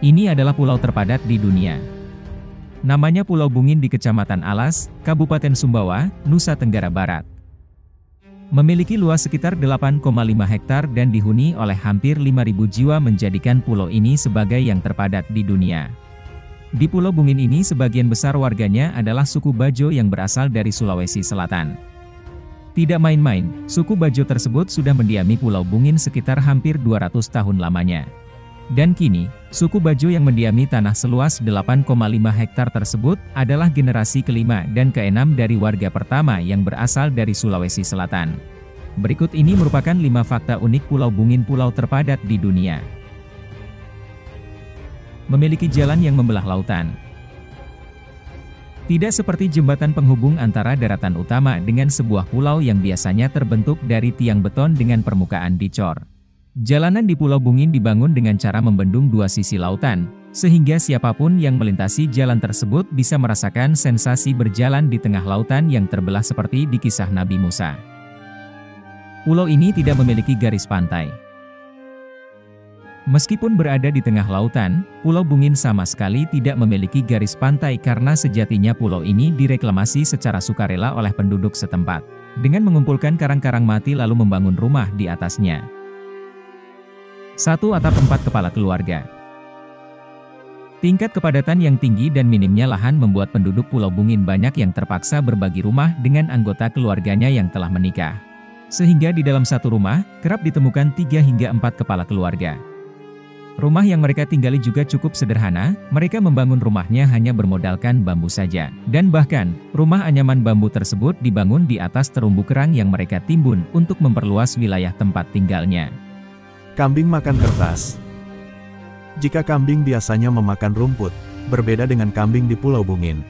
Ini adalah pulau terpadat di dunia. Namanya Pulau Bungin di Kecamatan Alas, Kabupaten Sumbawa, Nusa Tenggara Barat. Memiliki luas sekitar 8,5 hektar dan dihuni oleh hampir 5.000 jiwa menjadikan pulau ini sebagai yang terpadat di dunia. Di Pulau Bungin ini sebagian besar warganya adalah suku Bajo yang berasal dari Sulawesi Selatan. Tidak main-main, suku Bajo tersebut sudah mendiami Pulau Bungin sekitar hampir 200 tahun lamanya. Dan kini, suku Bajo yang mendiami tanah seluas 8,5 hektar tersebut adalah generasi kelima dan keenam dari warga pertama yang berasal dari Sulawesi Selatan. Berikut ini merupakan 5 fakta unik Pulau Bungin, pulau terpadat di dunia. Memiliki jalan yang membelah lautan. Tidak seperti jembatan penghubung antara daratan utama dengan sebuah pulau yang biasanya terbentuk dari tiang beton dengan permukaan dicor. Jalanan di Pulau Bungin dibangun dengan cara membendung dua sisi lautan, sehingga siapapun yang melintasi jalan tersebut bisa merasakan sensasi berjalan di tengah lautan yang terbelah seperti di kisah Nabi Musa. Pulau ini tidak memiliki garis pantai. Meskipun berada di tengah lautan, Pulau Bungin sama sekali tidak memiliki garis pantai karena sejatinya pulau ini direklamasi secara sukarela oleh penduduk setempat, dengan mengumpulkan karang-karang mati lalu membangun rumah di atasnya. 1. Atap 4 kepala keluarga. Tingkat kepadatan yang tinggi dan minimnya lahan membuat penduduk Pulau Bungin banyak yang terpaksa berbagi rumah dengan anggota keluarganya yang telah menikah. Sehingga di dalam satu rumah, kerap ditemukan 3 hingga 4 kepala keluarga. Rumah yang mereka tinggali juga cukup sederhana, mereka membangun rumahnya hanya bermodalkan bambu saja. Dan bahkan, rumah anyaman bambu tersebut dibangun di atas terumbu kerang yang mereka timbun untuk memperluas wilayah tempat tinggalnya. Kambing makan kertas. Jika kambing biasanya memakan rumput, berbeda dengan kambing di Pulau Bungin.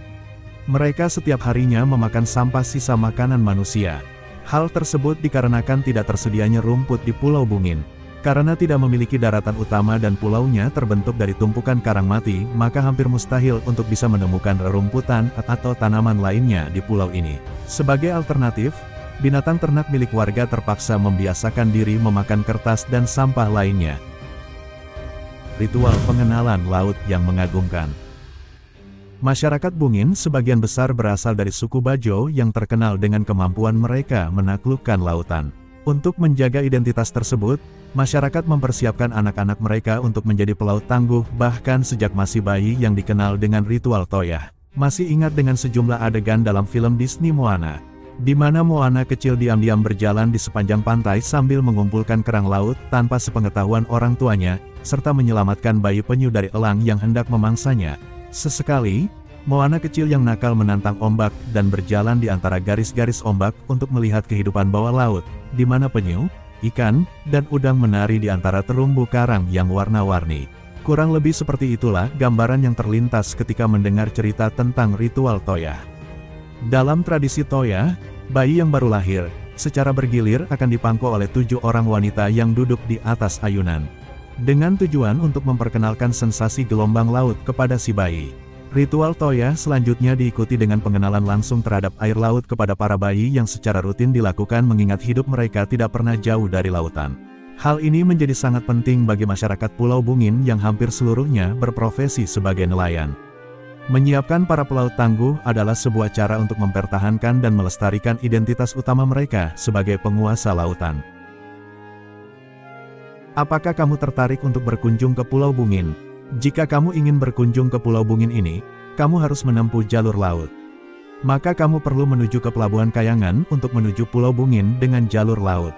Mereka setiap harinya memakan sampah sisa makanan manusia. Hal tersebut dikarenakan tidak tersedianya rumput di Pulau Bungin. Karena tidak memiliki daratan utama dan pulaunya terbentuk dari tumpukan karang mati, maka hampir mustahil untuk bisa menemukan rerumputan atau tanaman lainnya di pulau ini. Sebagai alternatif, binatang ternak milik warga terpaksa membiasakan diri memakan kertas dan sampah lainnya. Ritual pengenalan laut yang mengagumkan. Masyarakat Bungin sebagian besar berasal dari suku Bajo yang terkenal dengan kemampuan mereka menaklukkan lautan. Untuk menjaga identitas tersebut, masyarakat mempersiapkan anak-anak mereka untuk menjadi pelaut tangguh bahkan sejak masih bayi yang dikenal dengan ritual toyah. Masih ingat dengan sejumlah adegan dalam film Disney Moana, di mana Moana kecil diam-diam berjalan di sepanjang pantai sambil mengumpulkan kerang laut tanpa sepengetahuan orang tuanya, serta menyelamatkan bayi penyu dari elang yang hendak memangsanya. Sesekali, Moana kecil yang nakal menantang ombak dan berjalan di antara garis-garis ombak untuk melihat kehidupan bawah laut, di mana penyu, ikan, dan udang menari di antara terumbu karang yang warna-warni. Kurang lebih seperti itulah gambaran yang terlintas ketika mendengar cerita tentang ritual toyah. Dalam tradisi toyah, bayi yang baru lahir, secara bergilir akan dipangku oleh 7 orang wanita yang duduk di atas ayunan. Dengan tujuan untuk memperkenalkan sensasi gelombang laut kepada si bayi. Ritual toyah selanjutnya diikuti dengan pengenalan langsung terhadap air laut kepada para bayi yang secara rutin dilakukan mengingat hidup mereka tidak pernah jauh dari lautan. Hal ini menjadi sangat penting bagi masyarakat Pulau Bungin yang hampir seluruhnya berprofesi sebagai nelayan. Menyiapkan para pelaut tangguh adalah sebuah cara untuk mempertahankan dan melestarikan identitas utama mereka sebagai penguasa lautan. Apakah kamu tertarik untuk berkunjung ke Pulau Bungin? Jika kamu ingin berkunjung ke Pulau Bungin ini, kamu harus menempuh jalur laut. Maka kamu perlu menuju ke Pelabuhan Kayangan untuk menuju Pulau Bungin dengan jalur laut.